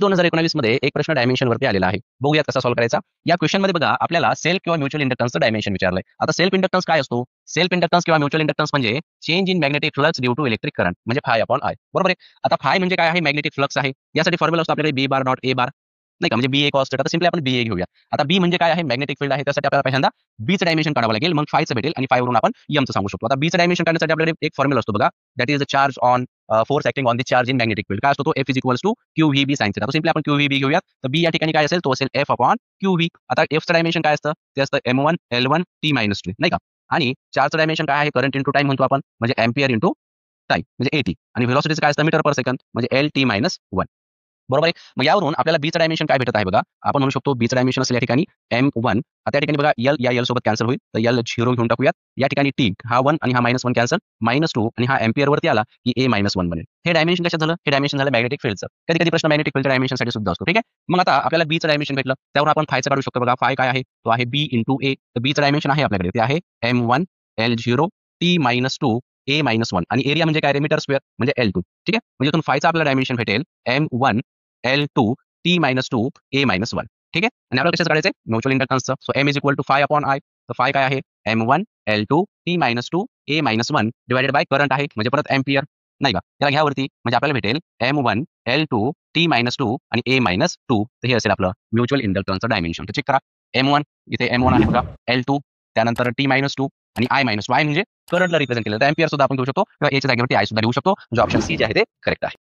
2019 मध्ये एक प्रश्न डायमेन्शन वरती आलेला आहे. बघूयात कसा सॉल्व्ह करायचा. या क्वेश्चन मध्ये बघा आपल्याला सेल्फ किंवा म्युच्युअल इंडक्टन्सचं डायमेन्शन विचारलंय. आता सेल्फ इंडक्टन्स काय असतो? सेल्फ इंडक्टन्स किंवा म्युच्युअल इंडक्टन्स म्हणजे change in magnetic flux due to electric current म्हणजे फाय अपॉन आय. बरोबर आहे. आता फाय म्हणजे काय आहे? मॅग्नेटिक फ्लक्स आहे. यासाठी फॉर्म्युला असतो आपल्याकडे बी बार डॉट ए बार, नाही का, म्हणजे बी ए कॉस थिटा. तर सिम्पली आपण बी ए घेऊया. आता बी म्हणजे काय आहे? मॅग्नेटिक फील्ड आहे. त्यासाठी आपल्याला पहिल्यांदा बीचं डायमेन्शन काढावं लागेल, मग फायचं भेटेल आणि फायवरून आपण एमचं सांगू शकतो. आता बीचं डायमेन्शन काढण्यासाठी आपल्याकडे एक फॉर्म्युला असतो बघा, that is the charge on force acting on the charge in magnetic field. काय असतो तो? F is equals to Q V B sine theta. तर सिम्पली आपण क्यू व्ही बी घेऊयात. तर बी या ठिकाणी काय असेल? तो असेल एफ अपॉन क्यू व्ही. आता एफचं डायमेन्शन काय असतं? ते असतं M1 L1 T मायनस 2, नाही का. आणि चार्जचं डायमेन्शन काय आहे? करंट इंटू टाइम म्हणतो आपण, म्हणजे एम्पियर इंटू टाइम म्हणजे एटी. आणि व्हेलॉसिटीचं काय असतं? मीटर पर सेकंड म्हणजे LT मायनस 1. बरोबर आहे. मग यावरून आपल्याला बीचं डायमेन्शन काय भेटत आहे बघा. आपण म्हणू शकतो बीचं डायमेन्शन असेल या ठिकाणी M1. आता या ठिकाणी बघा एल या एल सोबत कॅन्सल होईल, तर एल 0 घेऊन टाकूयात. या ठिकाणी टी हा 1 आणि हा -1 कॅन्सल, -2 आणि हा एम्पियर वरती आला की A -1 बनेल. हे डायमेन्शन कशात झालं? हे डायमेन्शन झालं मॅग्नेटिक फील्डचं. कधी कधी प्रश्न मॅग्नेटिक फील्डच्या डायमेन्शनसाठी सुद्धा असतो. ठीक आहे. मग आता आपल्याला बीचं डायमेन्शन भेटलं, त्यावर आपण फायचं काढू शकतो बघा. फाय काय आहे? तो आहे B इंटू ए. तर बीचं डायमेन्शन आहे आपल्याकडे, ते आहे M1 L0 T -2 A -1 आणि एरिया म्हणजे काय? मीटर स्क्वेअर म्हणजे L2. ठीक आहे. म्हणजे इथून फायचं आपल्याला डायमेन्शन भेटेल M1 L2 T -2 A -1. ठीक आहे. आणि आपल्याला कशाचं काढायचं आहे? म्युच्युअल इंडक्टन्सचं. So M is equal to phi upon I. तर फाय काय आहे? M1 L2 T -2 A -1 divided by current आहे म्हणजे परत एम्पियर, नाही का. त्याला घ्या वरती म्हणजे आपल्याला भेटेल M1 L2 T -2 आणि A -2. तर हे असेल आपलं म्युच्युअल इंडक्टन्सचं डायमेन्शन. तर चेक करा. M1 इथे M1 आहे बघा, L2 त्यानंतर T -2 आणि I -2. I म्हणजे करंटला रिप्रेझेंट केलं. तर एम्पियर सुद्धा आपण घेऊ शकतो किंवा एच्या जागेवरती आय सुद्धा लिहू शकतो. जो ऑप्शन सी जे आहे ते करेक्ट आहे.